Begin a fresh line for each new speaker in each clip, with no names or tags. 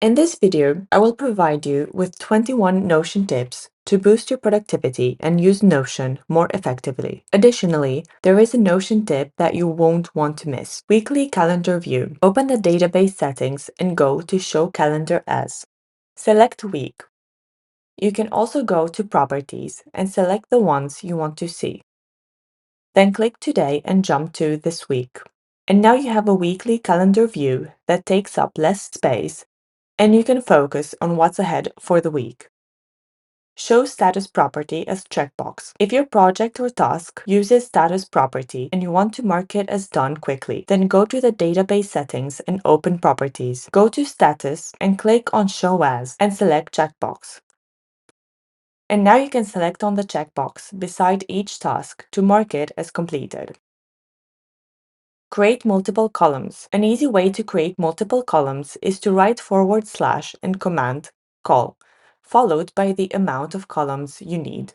In this video, I will provide you with 21 Notion tips to boost your productivity and use Notion more effectively. Additionally, there is a Notion tip that you won't want to miss. Weekly calendar view. Open the database settings and go to Show Calendar As. Select Week. You can also go to Properties and select the ones you want to see. Then click Today and jump to This Week. And now you have a weekly calendar view that takes up less space and you can focus on what's ahead for the week. Show status property as checkbox. If your project or task uses status property and you want to mark it as done quickly, then go to the database settings and open properties. Go to status and click on show as and select checkbox. And now you can select on the checkbox beside each task to mark it as completed. Create multiple columns. An easy way to create multiple columns is to write / and command col, followed by the amount of columns you need.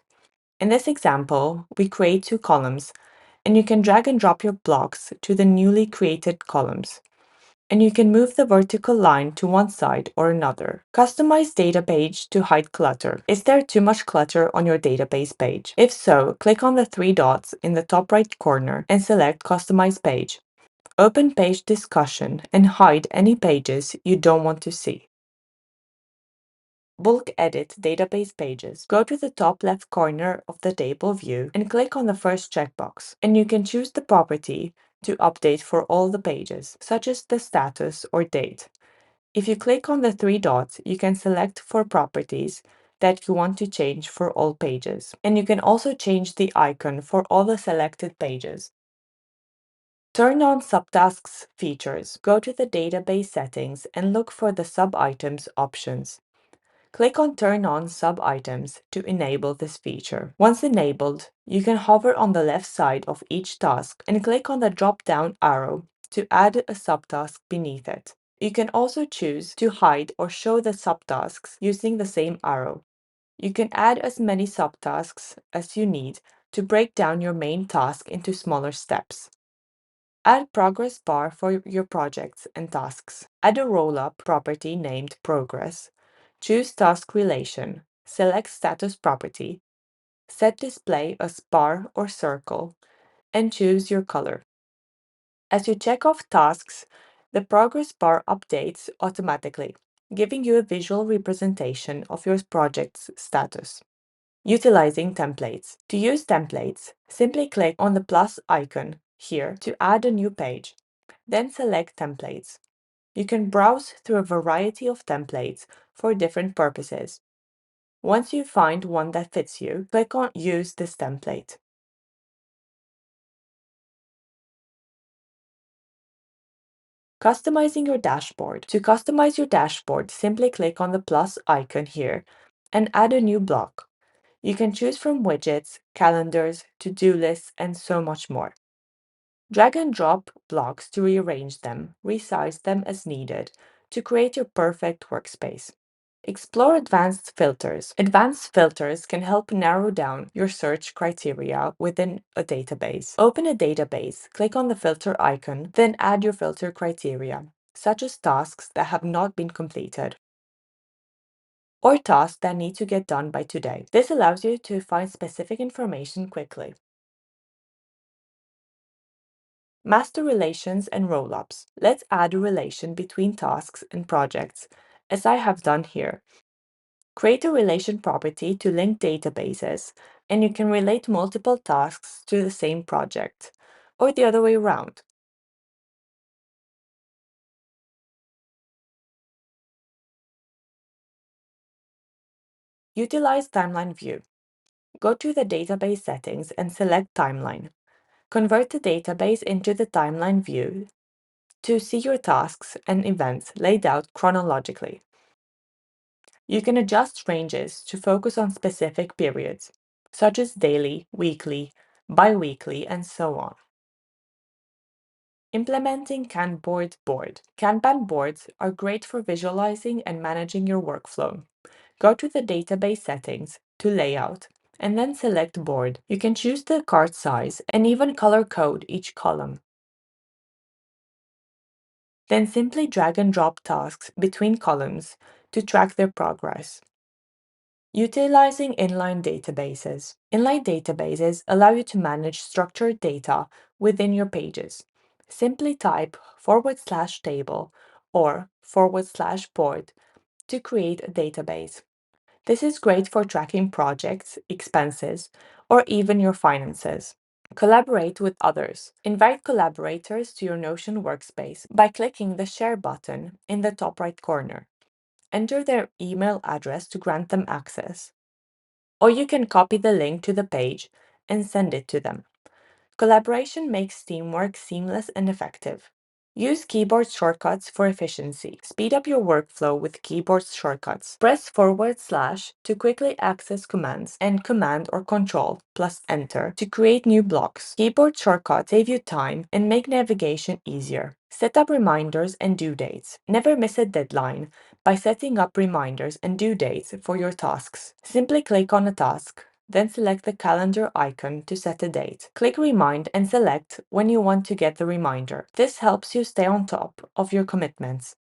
In this example, we create 2 columns, and you can drag and drop your blocks to the newly created columns. And you can move the vertical line to one side or another. Customize data page to hide clutter. Is there too much clutter on your database page? If so, click on the 3 dots in the top right corner and select Customize Page. Open Page Discussion and hide any pages you don't want to see. Bulk Edit Database Pages. Go to the top left corner of the table view and click on the first checkbox, and you can choose the property to update for all the pages, such as the status or date. If you click on the 3 dots, you can select for properties that you want to change for all pages, and you can also change the icon for all the selected pages. Turn on subtasks features. Go to the database settings and look for the sub-items options. Click on Turn on sub-items to enable this feature. Once enabled, you can hover on the left side of each task and click on the drop-down arrow to add a subtask beneath it. You can also choose to hide or show the subtasks using the same arrow. You can add as many subtasks as you need to break down your main task into smaller steps. Add progress bar for your projects and tasks. Add a roll-up property named Progress. Choose Task Relation. Select Status Property. Set display as bar or circle, and choose your color. As you check off tasks, the progress bar updates automatically, giving you a visual representation of your project's status. Utilizing templates. To use templates, simply click on the plus icon here to add a new page. Then select Templates. You can browse through a variety of templates for different purposes. Once you find one that fits you, click on Use this template. Customizing your dashboard. To customize your dashboard, simply click on the plus icon here and add a new block. You can choose from widgets, calendars, to-do lists, and so much more. Drag and drop blocks to rearrange them, resize them as needed to create your perfect workspace. Explore advanced filters. Advanced filters can help narrow down your search criteria within a database. Open a database, click on the filter icon, then add your filter criteria, such as tasks that have not been completed or tasks that need to get done by today. This allows you to find specific information quickly. Master relations and roll-ups. Let's add a relation between tasks and projects, as I have done here. Create a relation property to link databases, and you can relate multiple tasks to the same project, or the other way around. Utilize Timeline View. Go to the database settings and select Timeline. Convert the database into the timeline view to see your tasks and events laid out chronologically. You can adjust ranges to focus on specific periods, such as daily, weekly, bi-weekly, and so on. Implementing Kanban board. Kanban boards are great for visualizing and managing your workflow. Go to the database settings to Layout, and then select Board. You can choose the card size and even color code each column. Then simply drag and drop tasks between columns to track their progress. Utilizing inline databases. Inline databases allow you to manage structured data within your pages. Simply type /table or /board to create a database. This is great for tracking projects, expenses, or even your finances. Collaborate with others. Invite collaborators to your Notion workspace by clicking the Share button in the top right corner. Enter their email address to grant them access. Or you can copy the link to the page and send it to them. Collaboration makes teamwork seamless and effective. Use keyboard shortcuts for efficiency. Speed up your workflow with keyboard shortcuts. Press / to quickly access commands and Command or Control plus Enter to create new blocks. Keyboard shortcuts save you time and make navigation easier. Set up reminders and due dates. Never miss a deadline by setting up reminders and due dates for your tasks. Simply click on a task, then select the calendar icon to set a date. Click Remind and select when you want to get the reminder. This helps you stay on top of your commitments.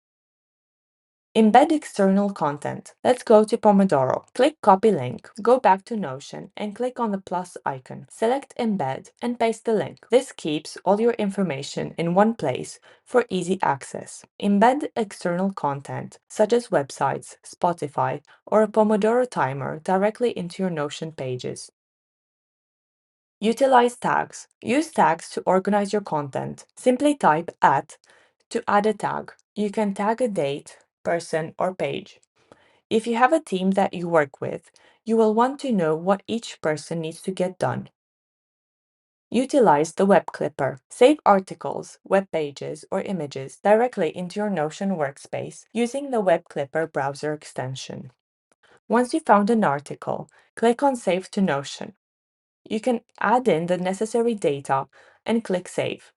Embed external content. Let's go to Pomodoro. Click Copy Link, go back to Notion and click on the plus icon. Select Embed and paste the link. This keeps all your information in one place for easy access. Embed external content, such as websites, Spotify, or a Pomodoro timer directly into your Notion pages. Utilize tags. Use tags to organize your content. Simply type @ to add a tag. You can tag a date, person, or page. If you have a team that you work with, you will want to know what each person needs to get done. Utilize the web clipper. Save articles, web pages, or images directly into your Notion workspace using the web clipper browser extension. Once you found an article, click on Save to Notion. You can add in the necessary data and click Save.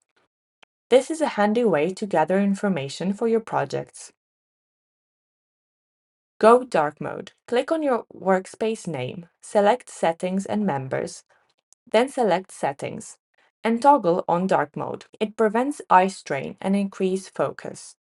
This is a handy way to gather information for your projects. Go dark mode. Click on your workspace name, select Settings and Members, then select Settings, and toggle on dark mode. It prevents eye strain and increases focus.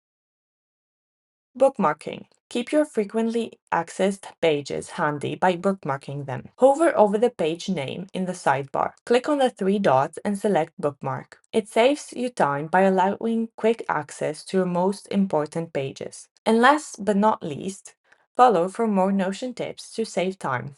Bookmarking. Keep your frequently accessed pages handy by bookmarking them. Hover over the page name in the sidebar. Click on the three dots and select Bookmark. It saves you time by allowing quick access to your most important pages. And last but not least, follow for more Notion tips to save time.